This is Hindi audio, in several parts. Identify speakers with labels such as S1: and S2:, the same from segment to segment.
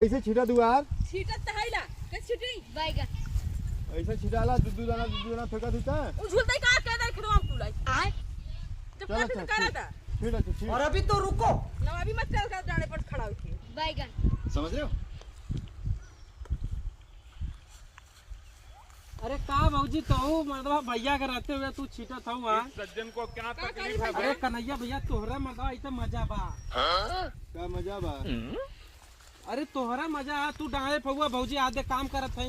S1: ऐसे छिटा दुआर
S2: छीटत तहैला के छिटी बैगन
S1: ऐसे छिटाला दूध दाना फेंका देता
S2: उ झुलतै का के दर खरवा पुलाई आय तो
S1: चल
S2: क्या करा था
S1: ठीक है ठीक।
S3: और अभी तो रुको
S2: ना अभी मत चल कर जाने पर खड़ा होके
S4: बैगन
S1: समझ रहे हो।
S3: अरे का भौजी तो मर्दवा भैया के रहते हुए तू छीटा था वहाँ
S5: सज्जन को क्या
S2: का
S5: तकलीफ है
S3: अरे कन्हैया भैया तोहरा मर्दवा इतना मजा बा
S1: क्या मजा बा।
S3: अरे तोहरा मजा है तू डाले पहुआ भौजी आधे काम करत है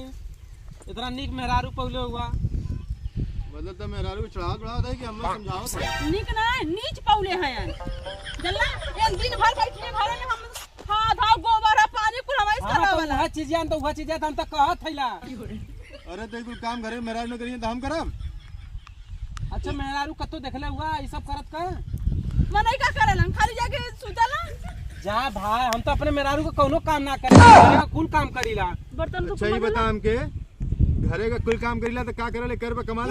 S3: इतना नीक मेहरारू पहले हुआ
S1: मतलब तो मेहरारू चढ़ावा था कि हम लोग समझाओ था।
S2: नीक ना नीच पौले हैं जल्ला एक दिन भर बैठने भरे में हम खाद धाव गोबर पानी कुल हमारे
S3: हाँ
S2: करा
S3: तो
S2: वाला
S3: वह चीजें तो वह चीजें हम तो कहत थैला
S1: अरे तो कोई काम करे मेहरारू न करिए तो हम करब।
S3: अच्छा मेहरारू कतो देखले हुआ ये सब करत का
S2: मने का करेलन खाली जाके सुतला
S3: जा भाई हम तो अपने मेहरारू को कोनो काम ना करे कुल काम करीला
S2: बर्तन तो
S1: अच्छा ही बता हमके घरे का कुल काम करीला तो का करे कर पे कमाल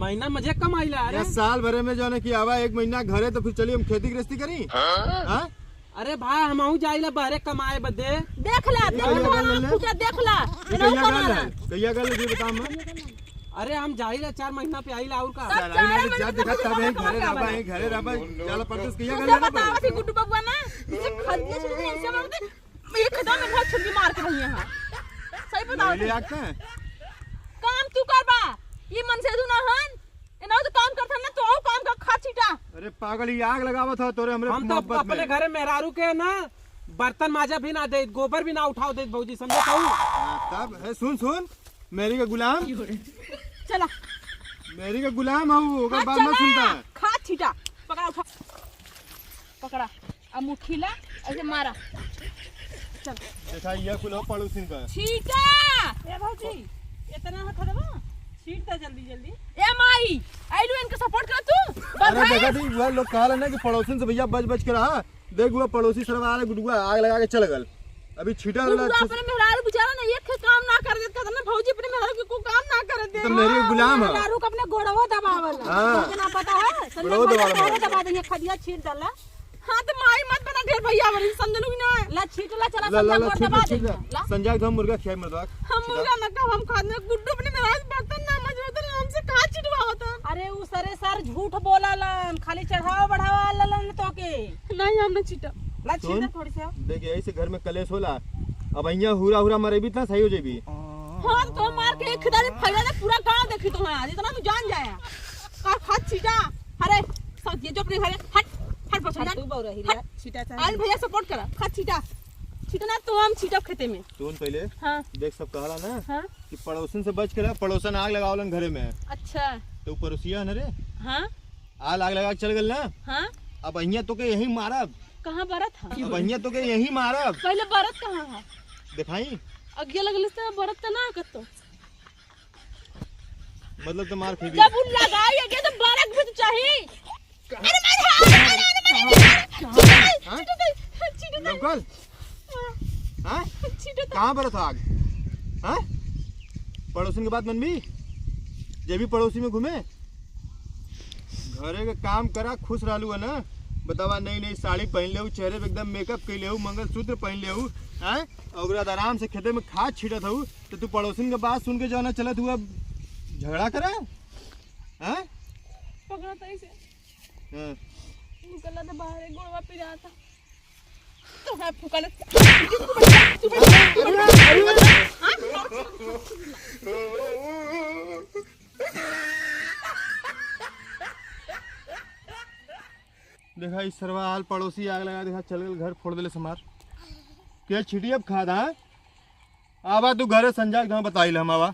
S3: महीना मजे कमाईला अरे
S1: या साल भरे में जो है कि आवा एक महीना घरे तो फिर चलिए हम खेती गृहस्थी करी। हाँ?
S3: अरे भाई हम जाइला बहरे कमाए बदे
S2: देख ले देख ला
S1: कहिया गल ये बता हम।
S3: अरे हम जाइला 4 महीना पे आइला और का
S1: देखा तब है घरे रबा चल परदेश कहिया
S2: मुझे
S1: गल
S2: बतावा थी गुड्डू बबुआ ना इसे खदने से ऐसे मारते ये खदा में बहुत छुट्टी मार के रही है सही बताओ
S1: ले आते हैं
S2: काम तू करबा ये मन से तू ना हन एना तो काम करथा ना तो काम का खा छीटा।
S1: अरे पागल ये आग लगावा था तोरे हमरे
S3: हम तो अपने घरे मेहरारू के ना बर्तन माजा भी ना दे गोबर भी ना उठाओ दे भौजी समझे कहूं
S1: तब है सुन मेरी का गुलाम
S2: चला
S1: मेरी का गुलाम हूँ ओकर बात मत सुनता है।
S2: खा छीटा पकड़ा उठा पकड़ा अब मुठीला ऐसे मारा चल
S1: देखा ये कुल हो पड़ोसिन का
S2: छीटा ए भौजी इतना हाथ दबा छीटता जल्दी ए माई आइलू इनका सपोर्ट कर तू
S1: अरे देखा थी वह लोग कहा ना कि पड़ोसिन से भैया बच के रहा देख वो पड़ोसी सरवा आ गुडुआ आग लगा के चल गल अभी छीटा वाला
S2: अपने मेहरारू बेचारा ना एक काम ना कर देता ना भौजी अपने मेहरारू के को काम ना कर दे
S1: तो मेरी गुलाम है
S2: मेहरारू को अपने गोड़वा दबावल
S1: हां
S2: ना पता है
S1: गोड़वा
S2: दबा देंगे खदिया छीट डाला हां तो माई मत बना ढेर भैया बड़ी समझलू ना ला छीटला चला संजय गोड़ दबा दे
S1: संजय हम मुर्गा खिया मर्दवा
S2: हम मुर्गा ना का हम खाने गुड्डू अपने मेहरारू बर्तन ना मजबूत हमसे खा छिटवा होता अरे उ सरे सर झूठ बोलालन खाली चढ़ावा बढ़ावा ललन तो के नहीं हम ना छीटा ला छीटा थोड़ी सा
S1: देखिए ऐसे घर में कलेश होला अब અહીંયા हुरा मारे भी इतना सही हो जेबी।
S2: हां तो मार के खिदारी फैला दे पूरा गांव देखी तो आज इतना तू जान जाया का खत छीटा अरे सब ये जो अपने घरे हट पसंद तू बोल रही है छीटा चाहिए आज भैया सपोर्ट करा खत छीटा छीटा ना तो हम छीटा खेते में
S1: सुन पहले
S2: हां
S1: देख सब कहला ना
S2: हां
S1: कि पड़ोसन से बच के रह पड़ोसन आग लगावलन घरे में
S2: अच्छा
S1: तो पड़ोसिया न रे
S2: हां
S1: आग लगा के चल गल ना
S2: हां
S1: अब અહીંયા तो के यही मारब
S2: कहां बरत है
S1: अब અહીંયા तो के यही मारब
S2: पहले बरत कहां है
S1: दिखाई
S2: अगिया लगल से बरत त ना कतो
S1: मतलब तो मार खेबी
S2: जब उन लगाई अगे तो बरक भी तो चाहिए अरे मार
S1: लोकल हां कहां पर था आग हां पड़ोसन के बात मन भी जे भी पड़ोसी में घूमे घरे के काम करा खुश रहलू है ना बतावा नई साड़ी पहन ले चेहरे पे एकदम मेकअप कर ले मंगलसूत्र पहन ले हैं और आराम से खेते में खाद छीटत हूँ तो तू पड़ोसिन के बात सुन के जो ना चलत हुआ झगड़ा करा हैं
S2: पकड़ा था इसे
S1: हां
S2: निकला तो बाहर गोड़वा पिरा था तो है फुकल
S1: देखा इस सरवाल पड़ोसी आग लगा देखा चल गल घर फोड़ देले समार क्या छिटी अब खादा आवा तू घरे संजय गाँव बताइल हम आवा